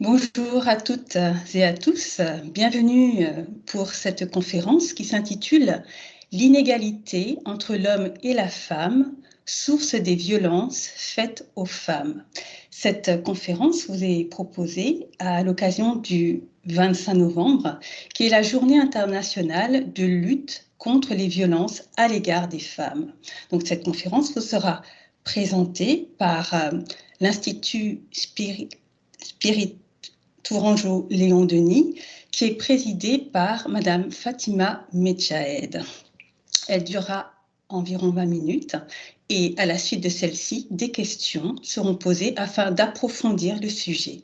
Bonjour à toutes et à tous, bienvenue pour cette conférence qui s'intitule « L'inégalité entre l'homme et la femme, source des violences faites aux femmes ». Cette conférence vous est proposée à l'occasion du 25 novembre, qui est la journée internationale de lutte contre les violences à l'égard des femmes. Donc cette conférence vous sera présentée par l'Institut Spirit Tourangeau Léon Denis, qui est présidée par Madame Fatima Medjahed. Elle durera environ 20 minutes et à la suite de celle-ci, des questions seront posées afin d'approfondir le sujet.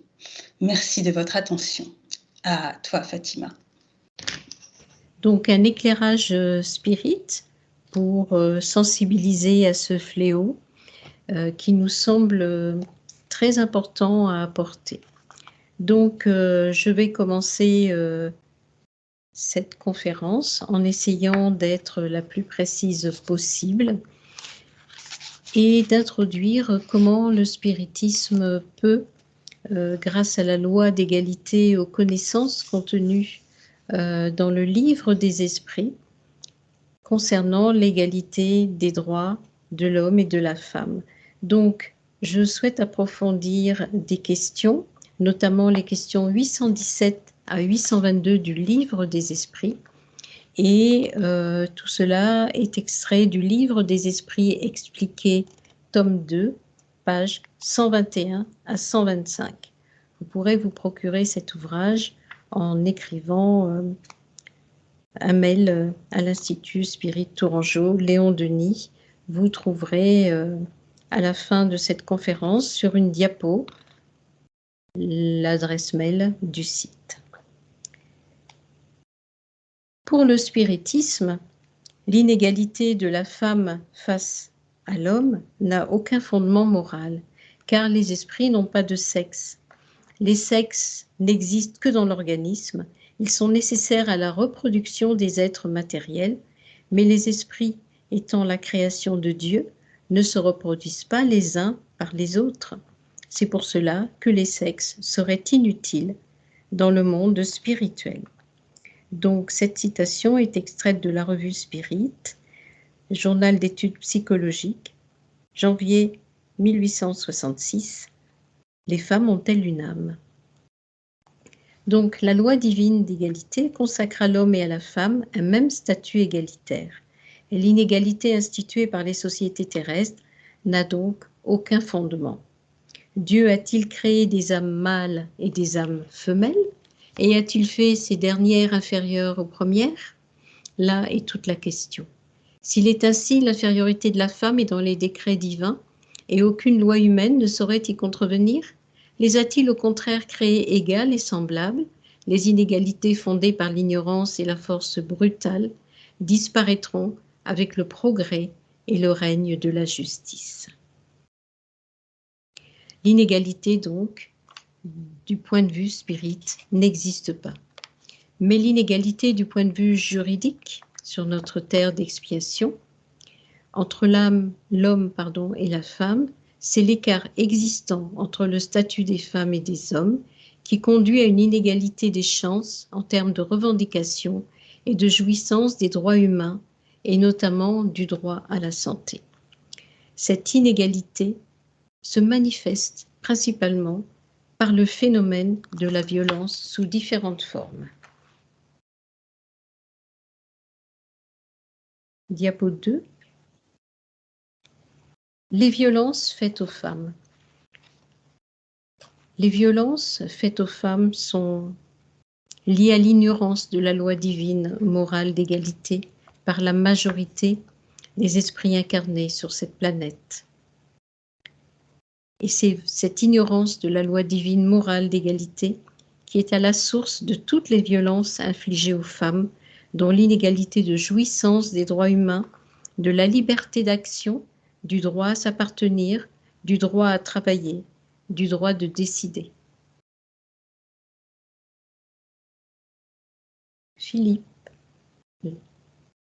Merci de votre attention. À toi, Fatima. Donc, un éclairage spirit pour sensibiliser à ce fléau qui nous semble très important à apporter. Donc, je vais commencer cette conférence en essayant d'être la plus précise possible et d'introduire comment le spiritisme peut, grâce à la loi d'égalité aux connaissances contenues dans le livre des esprits, concernant l'égalité des droits de l'homme et de la femme. Donc, je souhaite approfondir des questions, notamment les questions 817 à 822 du livre des esprits. Et tout cela est extrait du livre des esprits expliqué, tome 2, pages 121 à 125. Vous pourrez vous procurer cet ouvrage en écrivant un mail à l'Institut Spirit Tourangeau, Léon Denis. Vous trouverez à la fin de cette conférence sur une diapo l'adresse mail du site. Pour le spiritisme, l'inégalité de la femme face à l'homme n'a aucun fondement moral, car les esprits n'ont pas de sexe. Les sexes n'existent que dans l'organisme. Ils sont nécessaires à la reproduction des êtres matériels, mais les esprits, étant la création de Dieu, ne se reproduisent pas les uns par les autres. C'est pour cela que les sexes seraient inutiles dans le monde spirituel. Donc, cette citation est extraite de la revue Spirit, journal d'études psychologiques, janvier 1866. Les femmes ont-elles une âme ? Donc, la loi divine d'égalité consacre à l'homme et à la femme un même statut égalitaire. Et l'inégalité instituée par les sociétés terrestres n'a donc aucun fondement. Dieu a-t-il créé des âmes mâles et des âmes femelles? Et a-t-il fait ces dernières inférieures aux premières? Là est toute la question. S'il est ainsi, l'infériorité de la femme est dans les décrets divins et aucune loi humaine ne saurait y contrevenir? Les a-t-il au contraire créées égales et semblables? Les inégalités fondées par l'ignorance et la force brutale disparaîtront avec le progrès et le règne de la justice. L'inégalité, donc, du point de vue spirit, n'existe pas. Mais l'inégalité du point de vue juridique, sur notre terre d'expiation, entre l'homme et la femme, c'est l'écart existant entre le statut des femmes et des hommes qui conduit à une inégalité des chances en termes de revendication et de jouissance des droits humains et notamment du droit à la santé. Cette inégalité se manifeste principalement par le phénomène de la violence sous différentes formes. Diapo 2. Les violences faites aux femmes. Les violences faites aux femmes sont liées à l'ignorance de la loi divine morale d'égalité par la majorité des esprits incarnés sur cette planète. Et c'est cette ignorance de la loi divine morale d'égalité qui est à la source de toutes les violences infligées aux femmes, dont l'inégalité de jouissance des droits humains, de la liberté d'action, du droit à s'appartenir, du droit à travailler, du droit de décider. Philippe,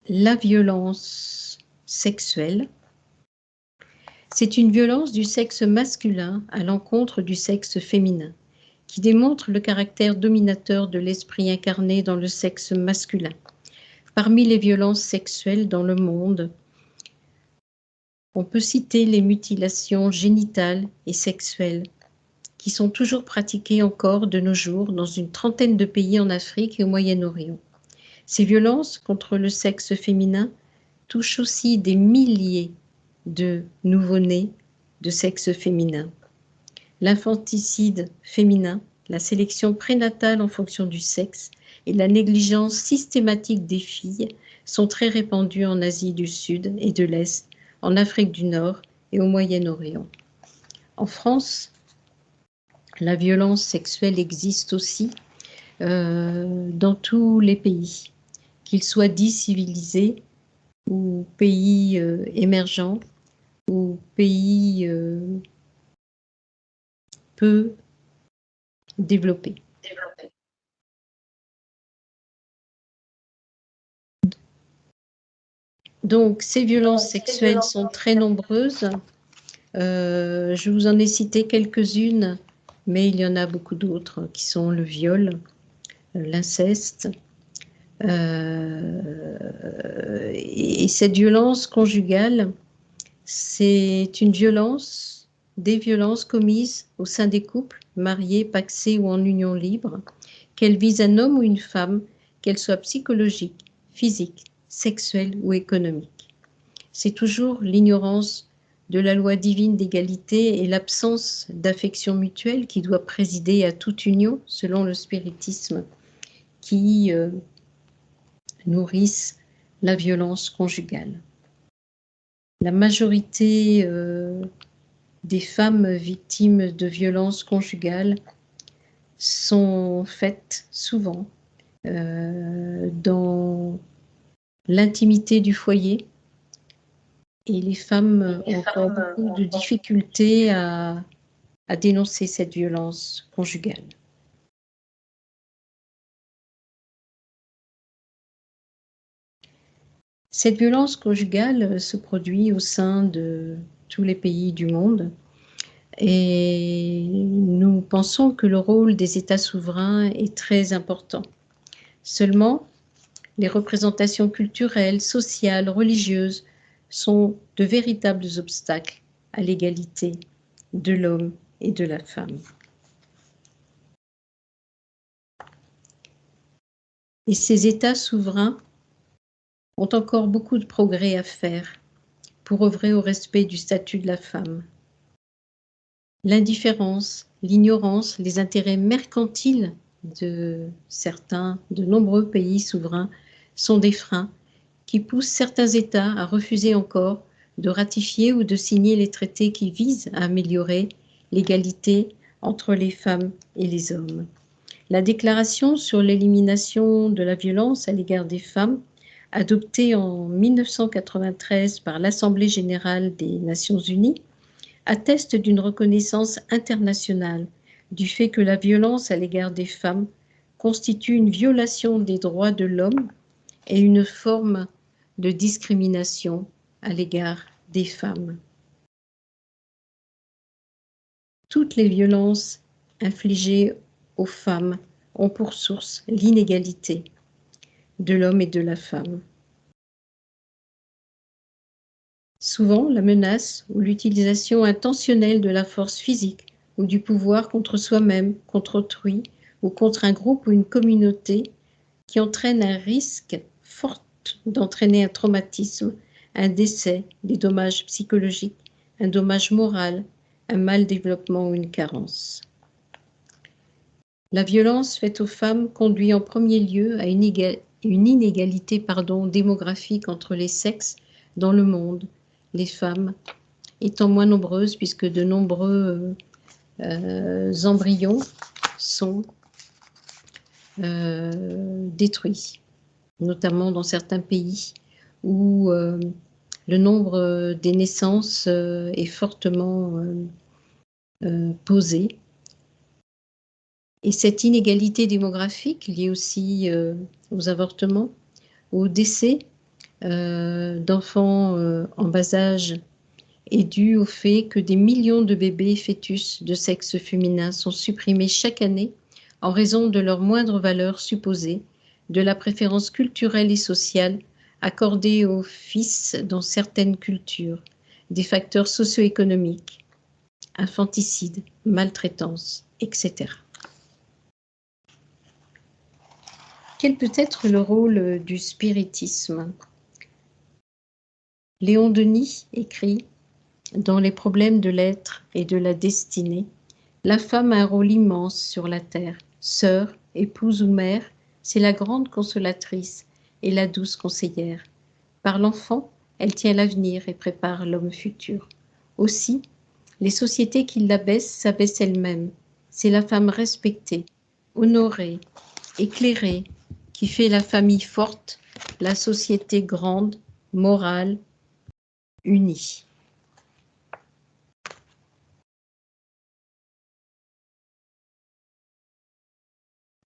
la violence sexuelle, c'est une violence du sexe masculin à l'encontre du sexe féminin, qui démontre le caractère dominateur de l'esprit incarné dans le sexe masculin. Parmi les violences sexuelles dans le monde, on peut citer les mutilations génitales et sexuelles, qui sont toujours pratiquées encore de nos jours dans une trentaine de pays en Afrique et au Moyen-Orient. Ces violences contre le sexe féminin touchent aussi des milliers de nouveau-nés de sexe féminin. L'infanticide féminin, la sélection prénatale en fonction du sexe et la négligence systématique des filles sont très répandues en Asie du Sud et de l'Est, en Afrique du Nord et au Moyen-Orient. En France, la violence sexuelle existe aussi dans tous les pays, qu'ils soient dits civilisés ou pays émergents ou pays peu développés. Donc, ces violences sexuelles sont très nombreuses. Je vous en ai cité quelques-unes, mais il y en a beaucoup d'autres qui sont le viol, l'inceste. Et cette violence conjugale, c'est une violence, des violences commises au sein des couples, mariés, pacsés ou en union libre, qu'elles visent un homme ou une femme, qu'elle soit psychologique, physique, sexuelle ou économique. C'est toujours l'ignorance de la loi divine d'égalité et l'absence d'affection mutuelle qui doit présider à toute union, selon le spiritisme, qui nourrissent la violence conjugale. La majorité des femmes victimes de violences conjugales sont faites souvent dans l'intimité du foyer, et les femmes ont encore beaucoup de difficultés à dénoncer cette violence conjugale. Cette violence conjugale se produit au sein de tous les pays du monde, et nous pensons que le rôle des États souverains est très important. Seulement, les représentations culturelles, sociales, religieuses sont de véritables obstacles à l'égalité de l'homme et de la femme. Et ces États souverains ont encore beaucoup de progrès à faire pour œuvrer au respect du statut de la femme. L'indifférence, l'ignorance, les intérêts mercantiles de nombreux pays souverains sont des freins qui poussent certains États à refuser encore de ratifier ou de signer les traités qui visent à améliorer l'égalité entre les femmes et les hommes. La déclaration sur l'élimination de la violence à l'égard des femmes, adoptée en 1993 par l'Assemblée générale des Nations unies, atteste d'une reconnaissance internationale du fait que la violence à l'égard des femmes constitue une violation des droits de l'homme et une forme de discrimination à l'égard des femmes. Toutes les violences infligées aux femmes ont pour source l'inégalité de l'homme et de la femme. Souvent, la menace ou l'utilisation intentionnelle de la force physique ou du pouvoir contre soi-même, contre autrui ou contre un groupe ou une communauté qui entraîne un risque fort d'entraîner un traumatisme, un décès, des dommages psychologiques, un dommage moral, un mal développement ou une carence. La violence faite aux femmes conduit en premier lieu à une inégalité démographique entre les sexes dans le monde, les femmes étant moins nombreuses puisque de nombreux embryons sont détruits, notamment dans certains pays où le nombre des naissances est fortement posé. Et cette inégalité démographique liée aussi aux avortements, aux décès d'enfants en bas âge est due au fait que des millions de bébés et fœtus de sexe féminin sont supprimés chaque année en raison de leur moindre valeur supposée, de la préférence culturelle et sociale accordée aux fils dans certaines cultures, des facteurs socio-économiques, infanticide, maltraitance, etc. Quel peut être le rôle du spiritisme? Léon Denis écrit dans Les problèmes de l'être et de la destinée, la femme a un rôle immense sur la terre. Sœur, épouse ou mère, c'est la grande consolatrice et la douce conseillère. Par l'enfant, elle tient l'avenir et prépare l'homme futur. Aussi, les sociétés qui l'abaissent s'abaissent elles-mêmes. C'est la femme respectée, honorée, éclairée, qui fait la famille forte, la société grande, morale, unie.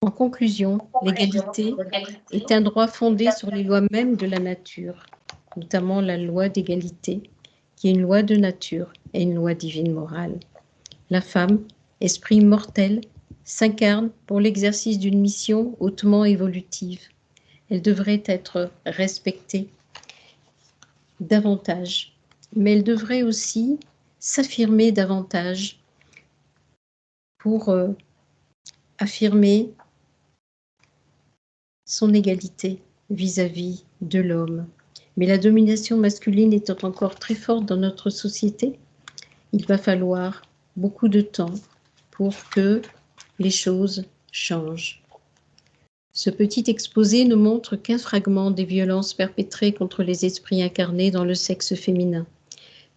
En conclusion, l'égalité est un droit fondé sur les lois mêmes de la nature, notamment la loi d'égalité, qui est une loi de nature et une loi divine morale. La femme, esprit immortel, s'incarne pour l'exercice d'une mission hautement évolutive. Elle devrait être respectée davantage, mais elle devrait aussi s'affirmer davantage pour affirmer son égalité vis-à-vis de l'homme. Mais la domination masculine étant encore très forte dans notre société, il va falloir beaucoup de temps pour que les choses changent. Ce petit exposé ne montre qu'un fragment des violences perpétrées contre les esprits incarnés dans le sexe féminin.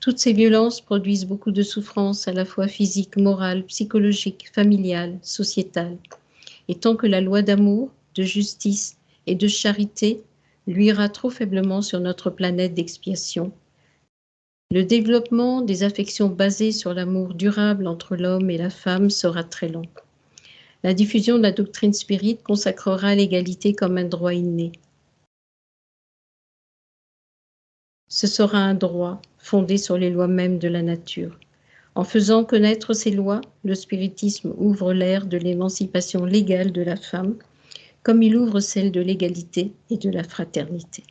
Toutes ces violences produisent beaucoup de souffrances à la fois physiques, morales, psychologiques, familiales, sociétales. Et tant que la loi d'amour, de justice et de charité luira trop faiblement sur notre planète d'expiation, le développement des affections basées sur l'amour durable entre l'homme et la femme sera très long. La diffusion de la doctrine spirite consacrera l'égalité comme un droit inné. Ce sera un droit fondé sur les lois mêmes de la nature. En faisant connaître ces lois, le spiritisme ouvre l'ère de l'émancipation légale de la femme, comme il ouvre celle de l'égalité et de la fraternité.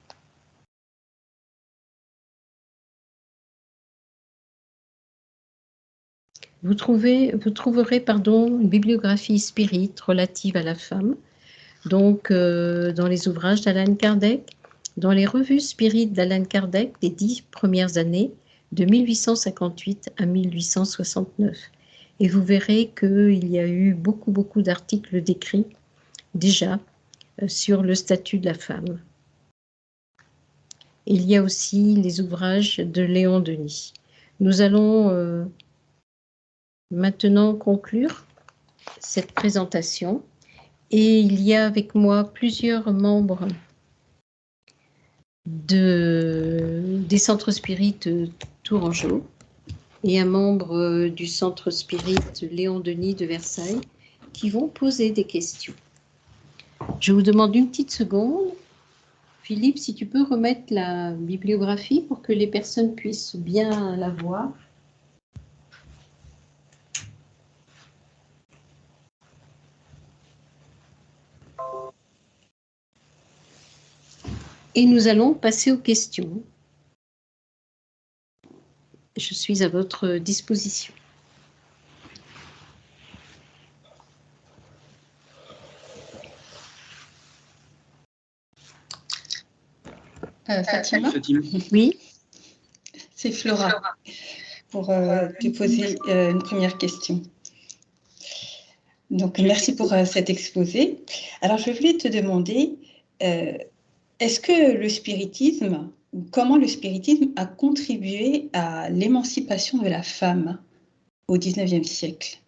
Vous trouverez une bibliographie spirite relative à la femme, donc dans les ouvrages d'Alan Kardec, dans les revues spirites d'Alan Kardec des 10 premières années, de 1858 à 1869. Et vous verrez qu'il y a eu beaucoup d'articles décrits déjà sur le statut de la femme. Il y a aussi les ouvrages de Léon Denis. Nous allons maintenant conclure cette présentation et il y a avec moi plusieurs membres des centres spirites Tourangeau et un membre du centre spirit Léon Denis de Versailles qui vont poser des questions. Je vous demande une petite seconde. Philippe, si tu peux remettre la bibliographie pour que les personnes puissent bien la voir. Et nous allons passer aux questions. Je suis à votre disposition. Fatima, Oui. C'est Flora pour te poser une première question. Donc, merci pour cet exposé. Alors, je voulais te demander, est-ce que le spiritisme, ou comment le spiritisme a contribué à l'émancipation de la femme au XIXe siècle?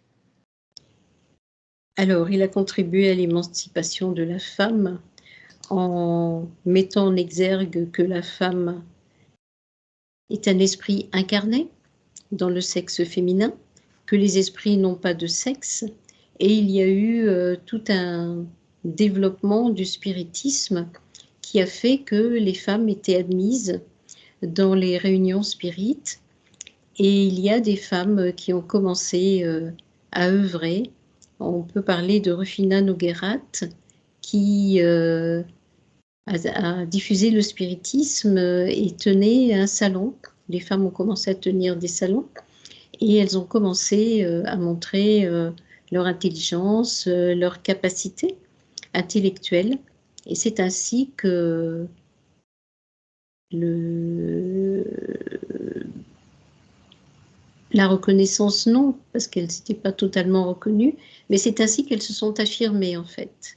Alors, il a contribué à l'émancipation de la femme en mettant en exergue que la femme est un esprit incarné dans le sexe féminin, que les esprits n'ont pas de sexe, et il y a eu tout un développement du spiritisme qui a fait que les femmes étaient admises dans les réunions spirites Et il y a des femmes qui ont commencé à œuvrer. On peut parler de Rufina Noguerat, qui a diffusé le spiritisme et tenait un salon. Les femmes ont commencé à tenir des salons et elles ont commencé à montrer leur intelligence, leur capacité intellectuelle. Et c'est ainsi que la reconnaissance, non, parce qu'elles n'étaient pas totalement reconnues, mais c'est ainsi qu'elles se sont affirmées, en fait.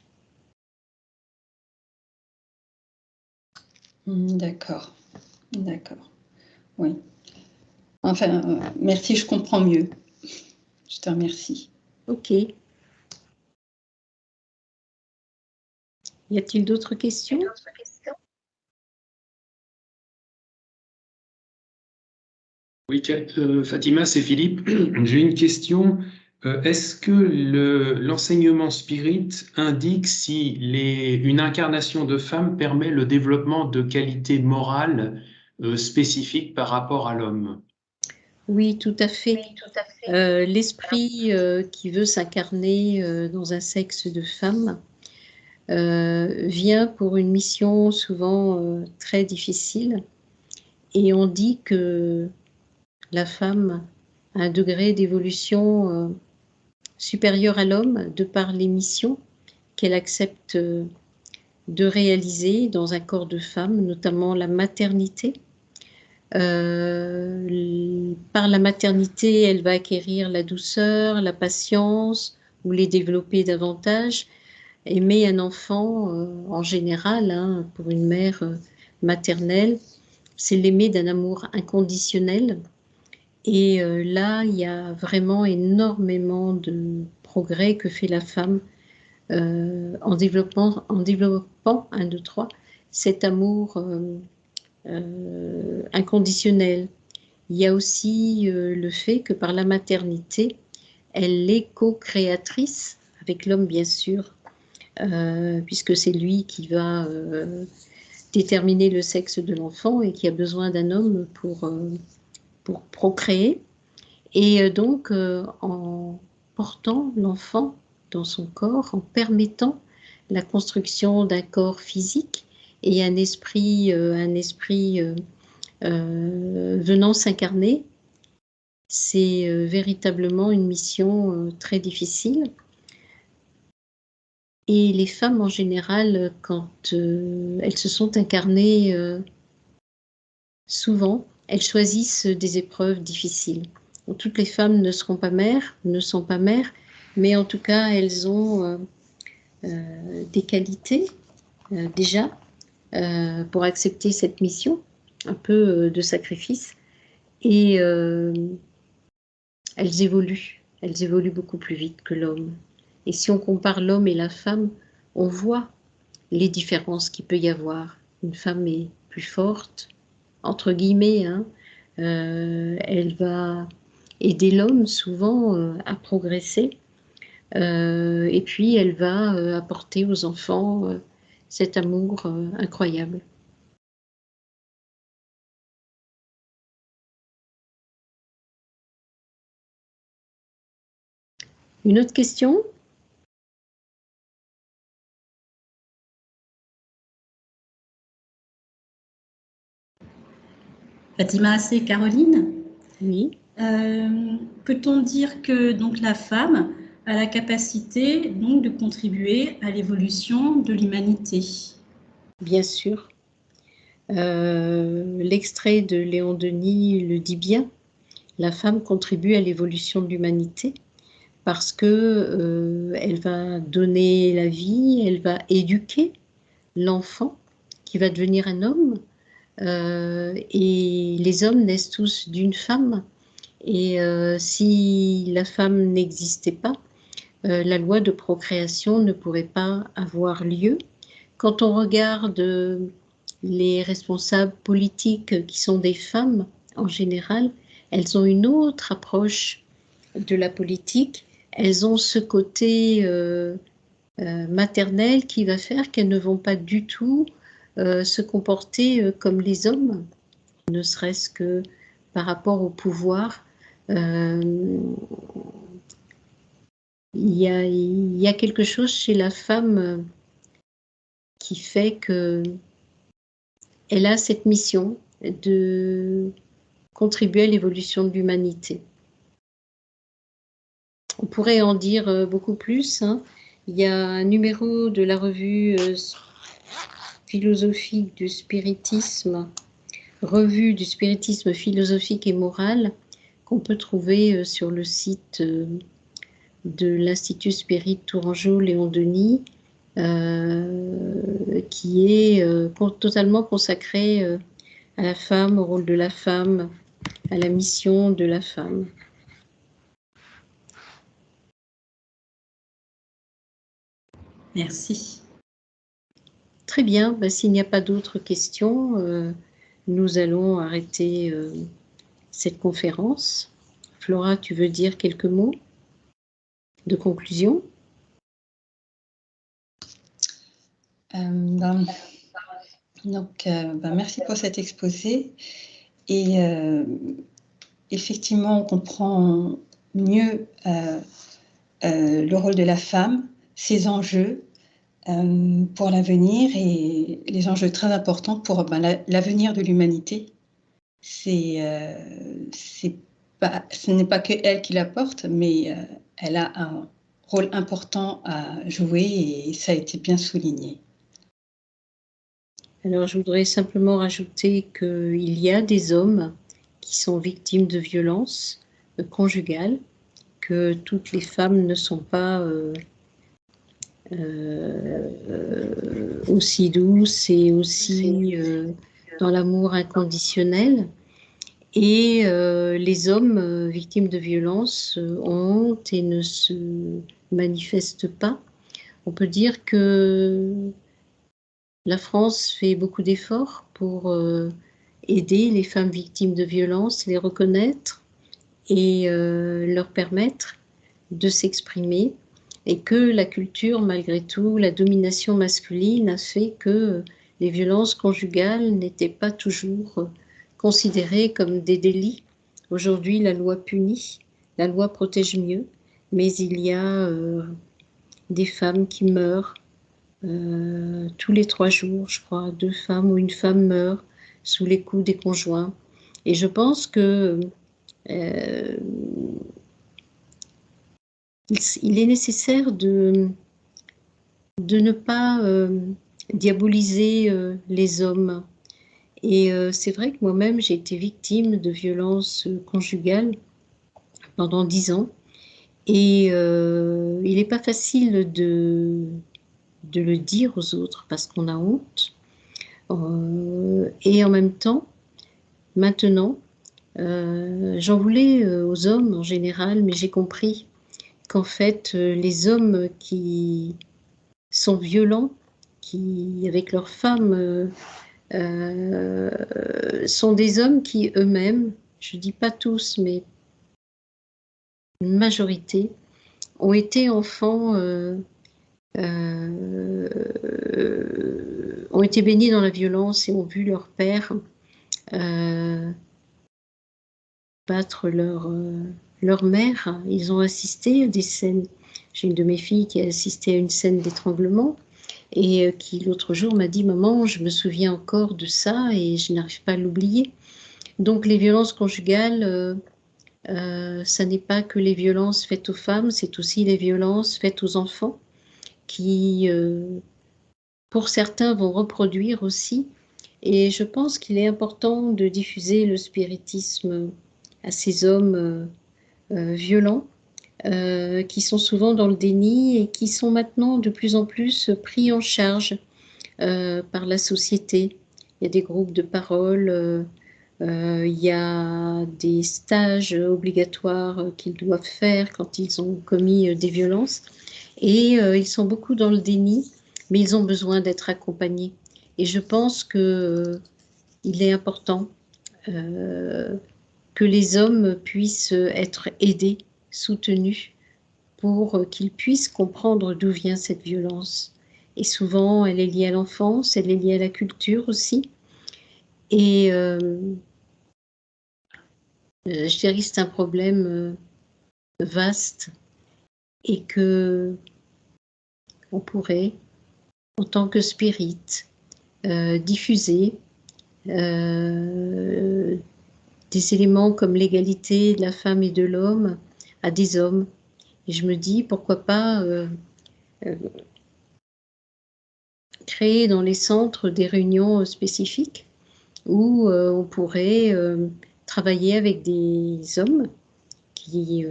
D'accord, d'accord, oui. Enfin, merci, je comprends mieux. Je te remercie. Ok. Y a-t-il d'autres questions? Oui, Fatima, c'est Philippe. J'ai une question. Est-ce que l'enseignement spirit indique si une incarnation de femme permet le développement de qualités morales spécifiques par rapport à l'homme? Oui, tout à fait. L'esprit qui veut s'incarner dans un sexe de femme vient pour une mission souvent très difficile. Et on dit que la femme a un degré d'évolution supérieur à l'homme de par les missions qu'elle accepte de réaliser dans un corps de femme, notamment la maternité. Par la maternité, elle va acquérir la douceur, la patience, ou les développer davantage. Aimer un enfant, en général, hein, pour une mère maternelle, c'est l'aimer d'un amour inconditionnel. Et là, il y a vraiment énormément de progrès que fait la femme en développant 1, 2, 3, cet amour inconditionnel. Il y a aussi le fait que par la maternité, elle est co-créatrice avec l'homme, bien sûr, puisque c'est lui qui va déterminer le sexe de l'enfant et qui a besoin d'un homme pour procréer. Et donc, en portant l'enfant dans son corps, en permettant la construction d'un corps physique et un esprit venant s'incarner, c'est véritablement une mission très difficile. Et les femmes, en général, quand elles se sont incarnées, souvent, elles choisissent des épreuves difficiles. Donc, toutes les femmes ne sont pas mères, mais en tout cas, elles ont des qualités déjà pour accepter cette mission, un peu de sacrifice, et elles évoluent beaucoup plus vite que l'homme. Et si on compare l'homme et la femme, on voit les différences qu'il peut y avoir. Une femme est plus forte, entre guillemets, hein, elle va aider l'homme souvent à progresser, et puis elle va apporter aux enfants cet amour incroyable. Une autre question? Fatima, c'est Caroline. Oui. Peut-on dire que donc la femme a la capacité donc de contribuer à l'évolution de l'humanité? Bien sûr. L'extrait de Léon Denis le dit bien. La femme contribue à l'évolution de l'humanité parce que elle va donner la vie, elle va éduquer l'enfant qui va devenir un homme. Et les hommes naissent tous d'une femme. Et si la femme n'existait pas, la loi de procréation ne pourrait pas avoir lieu. Quand on regarde les responsables politiques qui sont des femmes, en général, elles ont une autre approche de la politique. Elles ont ce côté maternel qui va faire qu'elles ne vont pas du tout se comporter comme les hommes, ne serait-ce que par rapport au pouvoir, il y a quelque chose chez la femme qui fait qu'elle a cette mission de contribuer à l'évolution de l'humanité. On pourrait en dire beaucoup plus, hein. Il y a un numéro de la revue philosophique du spiritisme, revue du spiritisme philosophique et moral, qu'on peut trouver sur le site de l'Institut Spirit Tourangeau Léon Denis, qui est totalement consacré à la femme, au rôle de la femme, à la mission de la femme. Merci. Très bien, ben, s'il n'y a pas d'autres questions, nous allons arrêter cette conférence. Flora, tu veux dire quelques mots de conclusion? Merci pour cet exposé. Et effectivement, on comprend mieux le rôle de la femme, ses enjeux pour l'avenir et les enjeux très importants pour l'avenir de l'humanité. Ce n'est pas que elle qui l'apporte, mais elle a un rôle important à jouer et ça a été bien souligné. Alors, je voudrais simplement rajouter qu'il y a des hommes qui sont victimes de violences conjugales, que toutes les femmes ne sont pas aussi douces et aussi dans l'amour inconditionnel. Et les hommes victimes de violences ont honte et ne se manifestent pas. On peut dire que la France fait beaucoup d'efforts pour aider les femmes victimes de violences, les reconnaître et leur permettre de s'exprimer, et que la culture, malgré tout, la domination masculine a fait que les violences conjugales n'étaient pas toujours considérées comme des délits. Aujourd'hui, la loi punit, la loi protège mieux, mais il y a des femmes qui meurent tous les 3 jours, je crois, 2 femmes ou une femme meurt sous les coups des conjoints. Et je pense que il est nécessaire de ne pas diaboliser les hommes. Et c'est vrai que moi-même, j'ai été victime de violences conjugales pendant 10 ans. Et il n'est pas facile de le dire aux autres parce qu'on a honte. Et en même temps, maintenant, j'en voulais aux hommes en général, mais j'ai compris qu'en fait, les hommes qui sont violents, qui, avec leurs femmes, sont des hommes qui eux-mêmes, je ne dis pas tous, mais une majorité, ont été enfants, ont été baignés dans la violence et ont vu leur père battre leur mère. Ils ont assisté à des scènes. J'ai une de mes filles qui a assisté à une scène d'étranglement et qui l'autre jour m'a dit « Maman, je me souviens encore de ça et je n'arrive pas à l'oublier ». Donc les violences conjugales, ça n'est pas que les violences faites aux femmes, c'est aussi les violences faites aux enfants qui, pour certains, vont reproduire aussi. Et je pense qu'il est important de diffuser le spiritisme à ces hommes violents, qui sont souvent dans le déni et qui sont maintenant de plus en plus pris en charge par la société. Il y a des groupes de parole, il y a des stages obligatoires qu'ils doivent faire quand ils ont commis des violences. Et ils sont beaucoup dans le déni, mais ils ont besoin d'être accompagnés. Et je pense qu'il est important que les hommes puissent être aidés, soutenus, pour qu'ils puissent comprendre d'où vient cette violence. Et souvent, elle est liée à l'enfance, elle est liée à la culture aussi. Et je dirais que c'est un problème vaste et que on pourrait, en tant que spirit, diffuser des éléments comme l'égalité de la femme et de l'homme à des hommes. Et je me dis, pourquoi pas créer dans les centres des réunions spécifiques où on pourrait travailler avec des hommes qui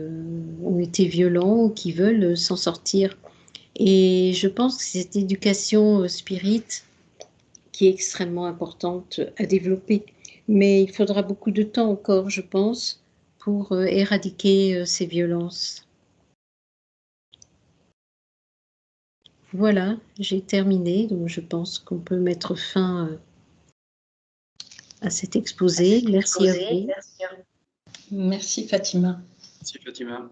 ont été violents ou qui veulent s'en sortir. Et je pense que cette éducation spirit qui est extrêmement importante à développer. Mais il faudra beaucoup de temps encore, je pense, pour éradiquer ces violences. Voilà, j'ai terminé, donc je pense qu'on peut mettre fin à cet exposé. Merci à vous. Merci Fatima. Merci Fatima.